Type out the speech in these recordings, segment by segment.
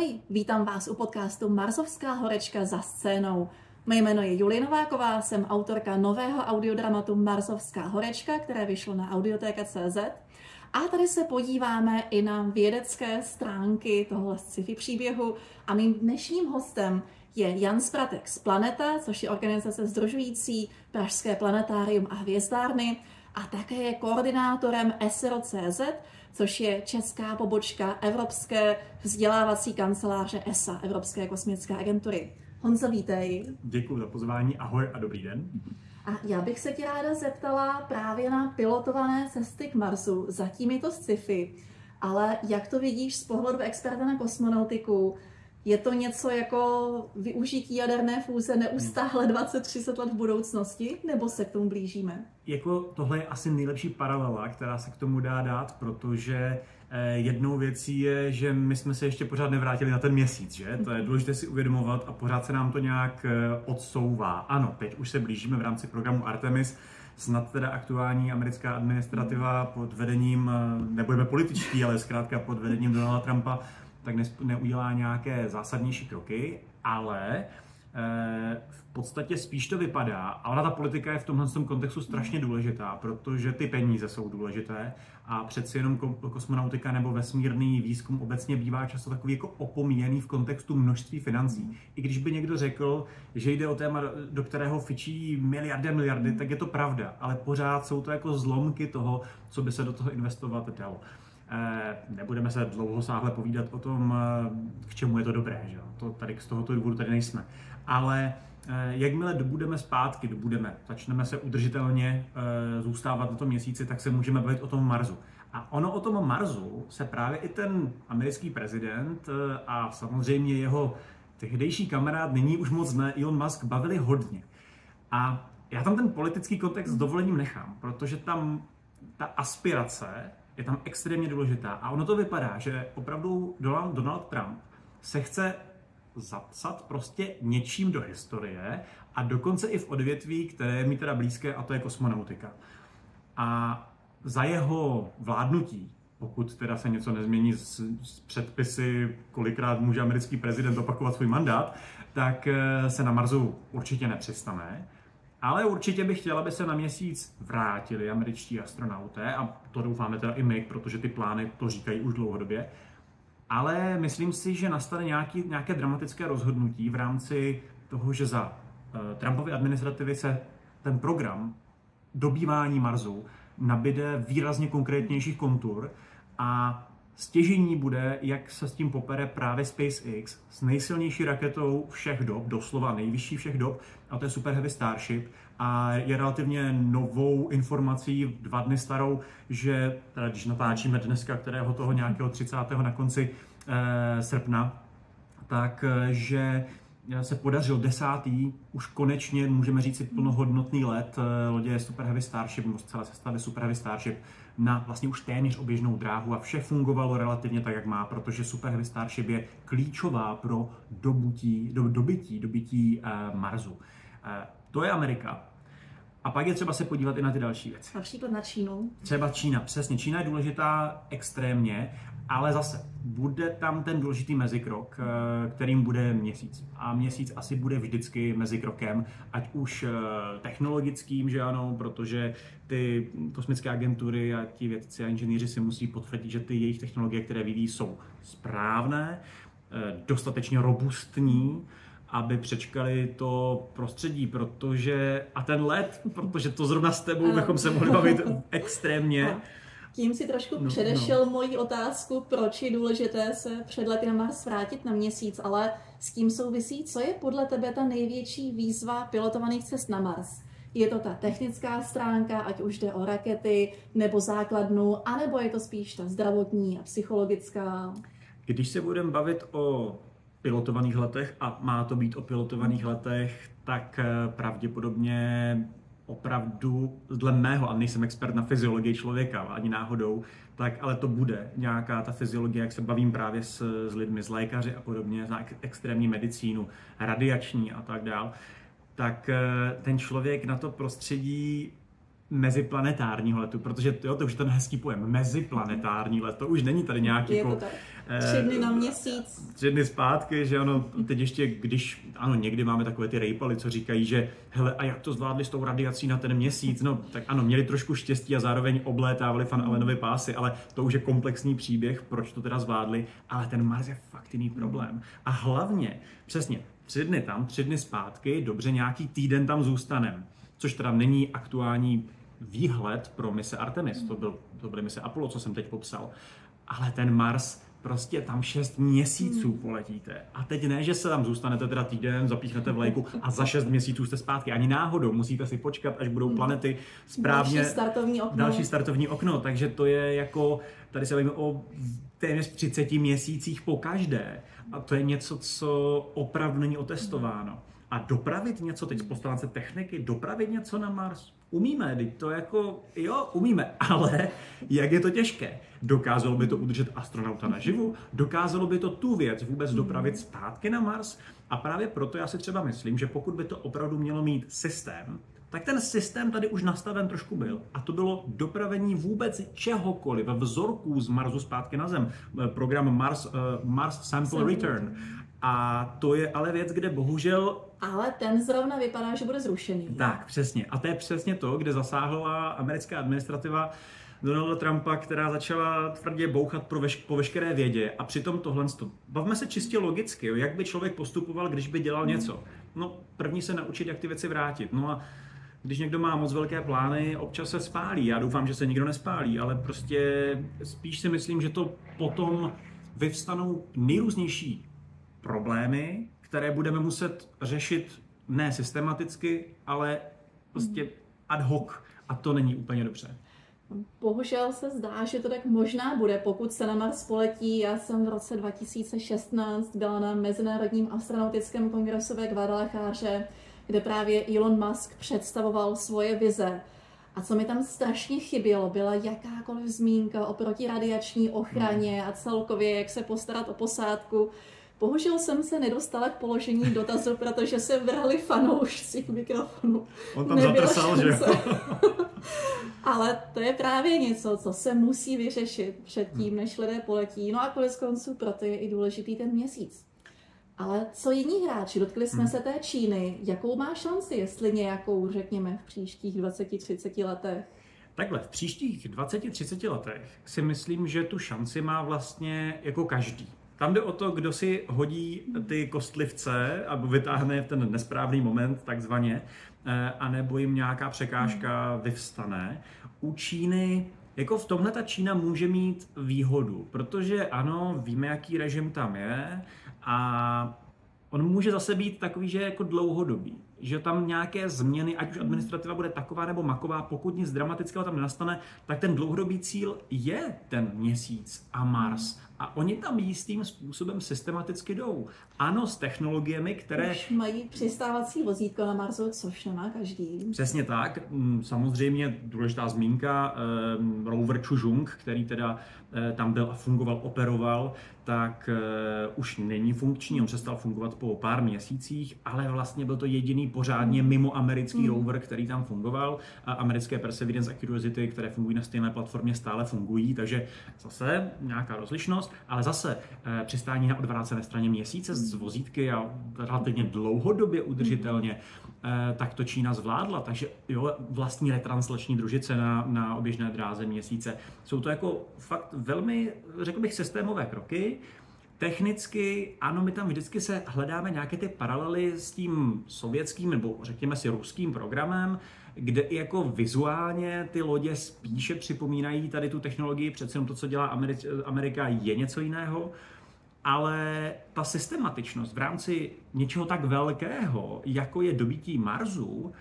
Ahoj, vítám vás u podcastu Marsovská horečka za scénou. Moje jméno je Julie Nováková, jsem autorka nového audiodramatu Marsovská horečka, které vyšlo na audioteka.cz. A tady se podíváme i na vědecké stránky tohohle sci-fi příběhu. A mým dnešním hostem je Jan Spratek z Planeta, což je organizace sdružující Pražské planetárium a hvězdárny, a také je koordinátorem ESRO.cz, což je česká pobočka Evropské vzdělávací kanceláře ESA, Evropské kosmické agentury. Honzo, vítej. Děkuji za pozvání, ahoj a dobrý den. A já bych se tě ráda zeptala právě na pilotované cesty k Marsu. Zatím je to sci-fi, ale jak to vidíš z pohledu experta na kosmonautiku? Je to něco jako využití jaderné fúze neustále 20-30 let v budoucnosti, nebo se k tomu blížíme? Jako tohle je asi nejlepší paralela, která se k tomu dá dát, protože jednou věcí je, že my jsme se ještě pořád nevrátili na ten měsíc, že? To je důležité si uvědomovat a pořád se nám to nějak odsouvá. Ano, teď už se blížíme v rámci programu Artemis, snad teda aktuální americká administrativa pod vedením, nebudeme političtí, ale zkrátka pod vedením Donalda Trumpa, tak neudělá nějaké zásadnější kroky, ale v podstatě spíš to vypadá, a ona ta politika je v tomhle kontextu strašně důležitá, protože ty peníze jsou důležité a přeci jenom kosmonautika nebo vesmírný výzkum obecně bývá často takový jako opomíjený v kontextu množství financí. I když by někdo řekl, že jde o téma, do kterého fičí miliardy, tak je to pravda, ale pořád jsou to jako zlomky toho, co by se do toho investovat dalo. Nebudeme se dlouhosáhle povídat o tom, k čemu je to dobré, že? To tady z tohoto důvodu tady nejsme. Ale jakmile začneme se udržitelně zůstávat na tom měsíci, tak se můžeme bavit o tom Marsu. A ono o tom Marsu se právě i ten americký prezident a samozřejmě jeho tehdejší kamarád, nyní už moc ne, Elon Musk, bavili hodně. A já tam ten politický kontext s dovolením nechám, protože tam ta aspirace je tam extrémně důležitá. A ono to vypadá, že opravdu Donald Trump se chce zapsat prostě něčím do historie a dokonce i v odvětví, které je mi teda blízké, a to je kosmonautika. A za jeho vládnutí, pokud teda se něco nezmění s předpisy, kolikrát může americký prezident opakovat svůj mandát, tak se na Marsu určitě nepřistane. Ale určitě bych chtěla, aby se na měsíc vrátili američtí astronauté, a to doufáme teda i my, protože ty plány to říkají už dlouhodobě. Ale myslím si, že nastane nějaké dramatické rozhodnutí v rámci toho, že za Trumpovy administrativy se ten program dobývání Marsu nabide výrazně konkrétnějších kontur a stěžejní bude, jak se s tím popere právě SpaceX s nejsilnější raketou všech dob, doslova nejvyšší všech dob, a to je Super Heavy Starship. A je relativně novou informací, 2 dny starou, že teda když natáčíme dneska, kterého toho nějakého 30. na konci srpna, tak že se podařil 10. už konečně, můžeme říct, plnohodnotný let lodě Super Heavy Starship, nebo z celé sestavy Super Heavy Starship, na vlastně už téměř oběžnou dráhu, a vše fungovalo relativně tak, jak má, protože Super Heavy Starship je klíčová pro dobytí Marsu. To je Amerika. A pak je třeba se podívat i na ty další věci. Například na Čínu. Třeba Čína, přesně. Čína je důležitá extrémně, ale zase bude tam ten důležitý mezikrok, kterým bude měsíc. A měsíc asi bude vždycky mezikrokem, ať už technologickým, že ano, protože ty kosmické agentury a ti vědci a inženýři si musí potvrdit, že ty jejich technologie, které vyvíjí, jsou správné, dostatečně robustní, aby přečkali to prostředí, a ten let, protože to zrovna s tebou bychom se mohli bavit extrémně. Tím si trošku předešel moji otázku, proč je důležité se před lety na Mars vrátit na měsíc, ale s tím souvisí, co je podle tebe ta největší výzva pilotovaných cest na Mars? Je to ta technická stránka, ať už jde o rakety nebo základnu, anebo je to spíš ta zdravotní a psychologická? Když se budeme bavit o pilotovaných letech, a má to být o pilotovaných letech, tak pravděpodobně opravdu, dle mého, a nejsem expert na fyziologii člověka, ani náhodou, tak ale to bude nějaká ta fyziologie, jak se bavím právě s lidmi, s lékaři a podobně, za extrémní medicínu, radiační a tak dál, tak ten člověk na to prostředí meziplanetárního letu, protože to už je ten hezký pojem, meziplanetární let, to už není tady nějaký je to tak. 3 dny na měsíc. 3 dny zpátky, že ano, teď ještě, když, ano, někdy máme takové ty rejpaly, co říkají, že hele, a jak to zvládli s tou radiací na ten měsíc, no, tak ano, měli trošku štěstí a zároveň oblétávali Van Allenovy pásy, ale to už je komplexní příběh, proč to teda zvládli, ale ten Mars je fakt jiný problém. A hlavně, přesně, 3 dny tam, 3 dny zpátky, dobře, nějaký týden tam zůstanem, což teda není aktuální výhled pro mise Artemis, to byly mise Apollo, co jsem teď popsal, ale ten Mars, prostě tam 6 měsíců poletíte. A teď ne, že se tam zůstanete teda týden, zapíchnete vlajku a za 6 měsíců jste zpátky. Ani náhodou, musíte si počkat, až budou planety správně. Další startovní okno. Takže to je jako, tady se bavíme o téměř 30 měsících po každé. A to je něco, co opravdu není otestováno. A dopravit něco, teď z stránce techniky, dopravit něco na Mars, umíme, teď to jako, jo, umíme, ale jak je to těžké? Dokázalo by to udržet astronauta naživu? Dokázalo by to tu věc vůbec dopravit zpátky na Mars? A právě proto já si třeba myslím, že pokud by to opravdu mělo mít systém, tak ten systém tady už nastaven trošku byl. A to bylo dopravení vůbec čehokoliv, vzorků z Marsu zpátky na Zem. Program Mars Sample Return. A to je ale věc, kde bohužel... Ale ten zrovna vypadá, že bude zrušený. Tak, přesně. A to je přesně to, kde zasáhla americká administrativa Donalda Trumpa, která začala tvrdě bouchat po veškeré vědě. A přitom tohle... Bavme se čistě logicky, jak by člověk postupoval, když by dělal něco. No, první se naučit, jak ty věci vrátit. No a když někdo má moc velké plány, občas se spálí. Já doufám, že se nikdo nespálí, ale prostě spíš si myslím, že to potom vyvstanou nejrůznější problémy, které budeme muset řešit ne systematicky, ale prostě ad hoc. A to není úplně dobře. Bohužel se zdá, že to tak možná bude, pokud se na Mars poletí. Já jsem v roce 2016 byla na Mezinárodním astronautickém kongresu ve Guadalajáře, kde právě Elon Musk představoval svoje vize. A co mi tam strašně chybělo, byla jakákoliv zmínka o protiradiační ochraně a celkově, jak se postarat o posádku. Bohužel jsem se nedostala k položení dotazu, protože se vrhli fanoušci k mikrofonu. On tam zatrsal, že? Ale to je právě něco, co se musí vyřešit předtím, než lidé poletí. No a koneckonců proto je i důležitý ten měsíc. Ale co jiní hráči? Dotkli jsme se té Číny. Jakou má šanci, jestli nějakou, řekněme, v příštích 20-30 letech? Takhle, v příštích 20-30 letech si myslím, že tu šanci má vlastně jako každý. Tam jde o to, kdo si hodí ty kostlivce a vytáhne v ten nesprávný moment takzvaně, anebo jim nějaká překážka vyvstane. U Číny, jako v tomhle ta Čína může mít výhodu, protože ano, víme, jaký režim tam je a on může zase být takový, že je jako dlouhodobý. Že tam nějaké změny, ať už administrativa bude taková nebo maková, pokud nic dramatického tam nenastane, tak ten dlouhodobý cíl je ten Měsíc a Mars. A oni tam jistým způsobem systematicky jdou. Ano, s technologiemi, které... Už mají přistávací vozítko na Marsu, což nemá každý. Přesně tak. Samozřejmě důležitá zmínka, rover Chuzhung, který teda tam byl a fungoval, operoval, tak už není funkční, on přestal fungovat po pár měsících, ale vlastně byl to jediný pořádně mimo americký rover, který tam fungoval. A americké Perseverance a Curiosity, které fungují na stejné platformě, stále fungují, takže zase nějaká rozlišnost, ale zase přistání na odvrácené straně Měsíce z vozítky a relativně dlouhodobě udržitelně, tak to Čína zvládla, takže jo, vlastní retranslační družice na oběžné dráze Měsíce. Jsou to jako fakt velmi, řekl bych, systémové kroky. Technicky, ano, my tam vždycky se hledáme nějaké ty paralely s tím sovětským nebo řekněme si ruským programem, kde i jako vizuálně ty lodě spíše připomínají tady tu technologii, přece jenom to, co dělá Amerika, je něco jiného. Ale ta systematičnost v rámci něčeho tak velkého, jako je dobytí Marsu,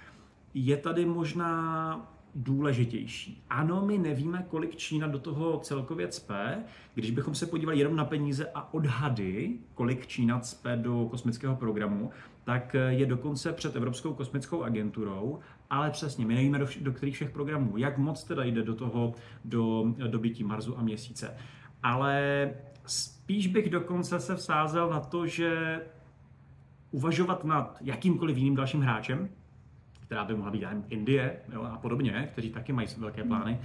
je tady možná důležitější. Ano, my nevíme, kolik Čína do toho celkově cpe. Když bychom se podívali jenom na peníze a odhady, kolik Čína cpe do kosmického programu, tak je dokonce před Evropskou kosmickou agenturou, ale přesně, my nevíme do kterých všech programů, jak moc teda jde do toho, do dobytí Marsu a Měsíce. Ale spíš bych dokonce se vsázel na to, že uvažovat nad jakýmkoliv jiným dalším hráčem, která by mohla být Indie, jo, a podobně, kteří taky mají velké plány,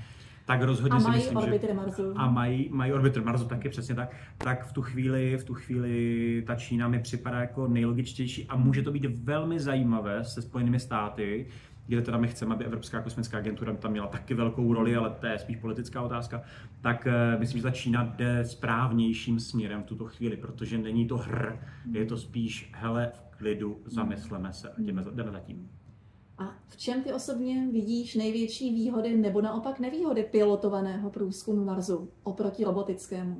tak rozhodně si myslím, orbiter Marsu. A mají orbiter Marsu taky, přesně tak. Tak v tu chvíli ta Čína mi připadá jako nejlogičtější a může to být velmi zajímavé se Spojenými státy, kde teda my chceme, aby Evropská kosmická agentura tam měla taky velkou roli, ale to je spíš politická otázka, tak myslím, že ta Čína jde správnějším směrem v tuto chvíli, protože není to je to spíš, hele, v klidu, zamysleme se a jdeme za tím. A v čem ty osobně vidíš největší výhody nebo naopak nevýhody pilotovaného průzkumu Marsu oproti robotickému?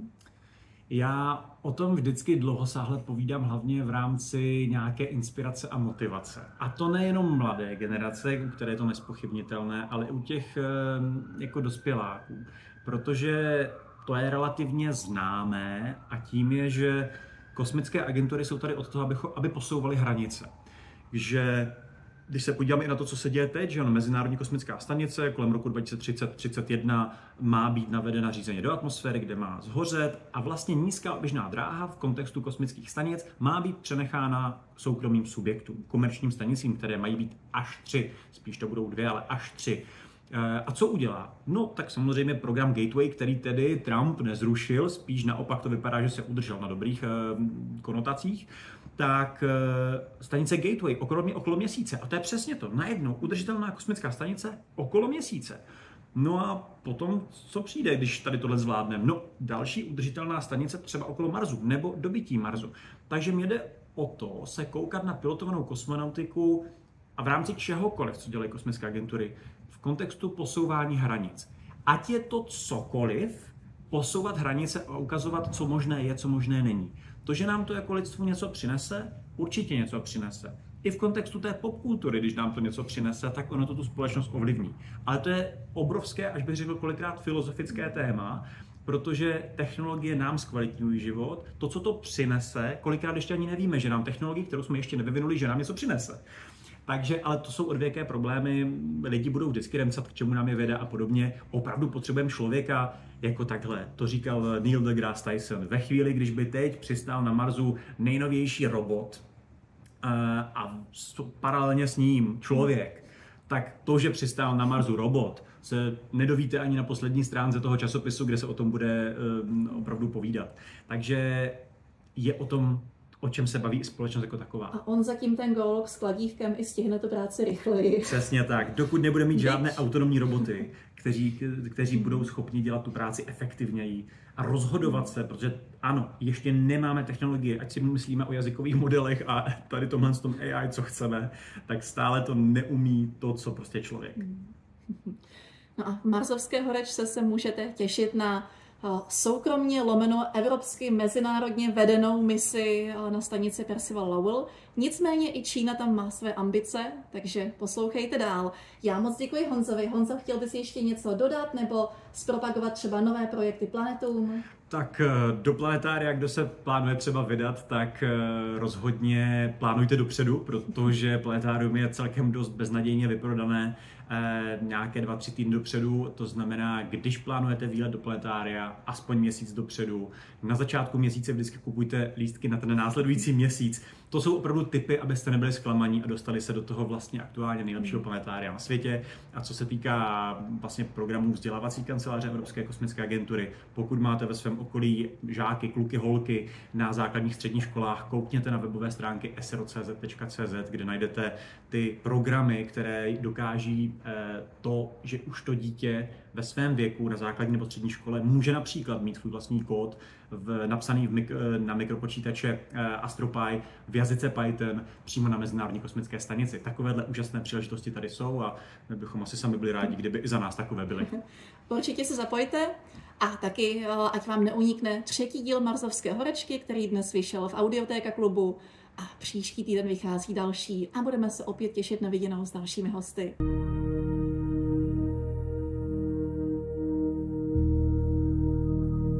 Já o tom vždycky dlouhosáhle povídám hlavně v rámci nějaké inspirace a motivace. A to nejenom mladé generace, u které je to nespochybnitelné, ale i u těch jako dospěláků. Protože to je relativně známé a tím je, že kosmické agentury jsou tady od toho, aby posouvaly hranice. Že když se podíváme i na to, co se děje teď, že Mezinárodní kosmická stanice kolem roku 2030-31 má být navedena řízeně do atmosféry, kde má zhořet a vlastně nízká oběžná dráha v kontextu kosmických stanic má být přenechána soukromým subjektům, komerčním stanicím, které mají být až 3, spíš to budou 2, ale až 3. A co udělá? No, tak samozřejmě program Gateway, který tedy Trump nezrušil, spíš naopak to vypadá, že se udržel na dobrých konotacích, tak stanice Gateway okolo Měsíce. A to je přesně to. Najednou udržitelná kosmická stanice okolo Měsíce. No a potom, co přijde, když tady tohle zvládneme? No, další udržitelná stanice třeba okolo Marsu, nebo dobytí Marsu. Takže mě jde o to se koukat na pilotovanou kosmonautiku a v rámci čehokoliv, co dělají kosmické agentury, v kontextu posouvání hranic. Ať je to cokoliv, posouvat hranice a ukazovat, co možné je, co možné není. To, že nám to jako lidstvu něco přinese, určitě něco přinese. I v kontextu té popkultury, když nám to něco přinese, tak ono to tu společnost ovlivní. Ale to je obrovské, až bych řekl kolikrát filozofické téma, protože technologie nám zkvalitňují život. To, co to přinese, kolikrát ještě ani nevíme, že nám technologie, kterou jsme ještě nevyvinuli, že nám něco přinese. Takže, ale to jsou odvěké problémy, lidi budou vždycky remcat, k čemu nám je věda a podobně. Opravdu potřebujeme člověka jako takhle. To říkal Neil deGrasse Tyson. Ve chvíli, když by teď přistál na Marsu nejnovější robot a paralelně s ním člověk, tak to, že přistál na Marsu robot, se nedovíte ani na poslední stránce toho časopisu, kde se o tom bude opravdu povídat. Takže je o tom, o čem se baví i společnost jako taková. A on zatím ten golok s kladívkem i stihne tu práci rychleji. Přesně tak. Dokud nebude mít žádné autonomní roboty, kteří budou schopni dělat tu práci efektivněji a rozhodovat se, protože ano, ještě nemáme technologie, ať si myslíme o jazykových modelech a tady tomhle s tom AI, co chceme, tak stále to neumí to, co prostě člověk. No a v Marsovské horečce se můžete těšit na soukromně evropsky mezinárodně vedenou misi na stanici Percival Lowell. Nicméně i Čína tam má své ambice, takže poslouchejte dál. Já moc děkuji Honzovi. Honzo, chtěl bys ještě něco dodat nebo zpropagovat třeba nové projekty Planetum? Tak do planetária, kdo se plánuje třeba vydat, tak rozhodně plánujte dopředu, protože planetárium je celkem dost beznadějně vyprodané nějaké 2-3 týdny dopředu. To znamená, když plánujete výlet do planetária, aspoň měsíc dopředu. Na začátku měsíce vždycky kupujte lístky na ten následující měsíc. To jsou opravdu tipy, abyste nebyli zklamaní a dostali se do toho vlastně aktuálně nejlepšího planetária na světě. A co se týká vlastně programů vzdělávací kanceláře Evropské kosmické agentury, pokud máte ve svém okolí žáky, kluky, holky na základních středních školách, koukněte na webové stránky sro.cz, kde najdete ty programy, které dokáží to, že už to dítě ve svém věku na základní nebo střední škole může například mít svůj vlastní kód napsaný na mikropočítače AstroPy v jazyce Python přímo na Mezinárodní kosmické stanici. Takovéhle úžasné příležitosti tady jsou a my bychom asi sami byli rádi, kdyby i za nás takové byly. Určitě se zapojte a taky, ať vám neunikne 3. díl Marsovské horečky, který dnes vyšel v Audiotéka klubu a příští týden vychází další a budeme se opět těšit na viděnou s dalšími hosty.